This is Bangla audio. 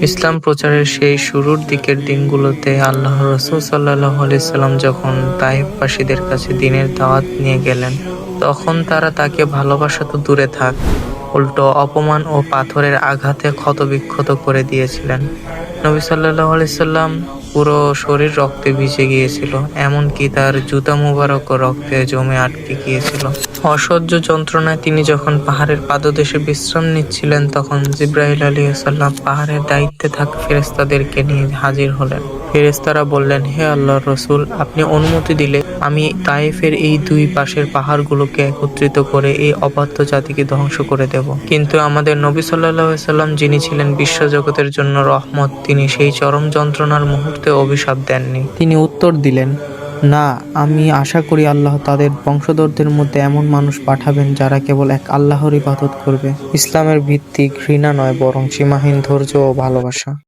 ইসলাম প্রচারের সেই শুরুর দিকের দিনগুলোতে আল্লাহর রাসূল সাল্লাল্লাহু আলাইহি সাল্লাম যখন তায়েফবাসীদের কাছে দ্বীনের দাওয়াত নিয়ে গেলেন, তখন তারা তাকে ভালোবাসা তো দূরে থাক, উল্টো অপমান ও পাথরের আঘাতে ক্ষতবিক্ষত করে দিয়েছিলেন। নবী সাল্লাল্লাহু আলাইহি সাল্লাম পুরো শরীর রক্তে ভিজে গিয়েছিল, এমনকি তার জুতা মুবারকও রক্তে জমে আটকে গিয়েছিল। অসহ্য যন্ত্রণায় তিনি যখন পাহাড়ের পাদদেশে বিশ্রাম নিচ্ছিলেন, তখন জিবরাইল আলাইহিস সালাম পাহাড়ের দায়িত্বে থাকা ফেরেশতাদেরকে নিয়ে হাজির হলেন। ফেরেশতারা বললেন, হে আল্লাহর রাসূল, আপনি অনুমতি দিলে আমি তায়েফের এই দুই পাশের পাহাড়গুলোকে একত্রিত করে এই অবাধ্য জাতিকে ধ্বংস করে দেব। কিন্তু আমাদের নবী সাল্লাল্লাহু আলাইহি সাল্লাম, যিনি ছিলেন বিশ্বজগতের জন্য রহমত, তিনি সেই চরম যন্ত্রণার মুহূর্তে অভিশাপ দেননি। তিনি উত্তর দিলেন, না, আমি আশা করি আল্লাহ তাদের বংশধরদের মধ্যে এমন মানুষ পাঠাবেন যারা কেবল এক আল্লাহর ইবাদত করবে। ইসলামের ভিত্তি ঘৃণা নয়, বরং সীমাহীন ধৈর্য ও ভালোবাসা।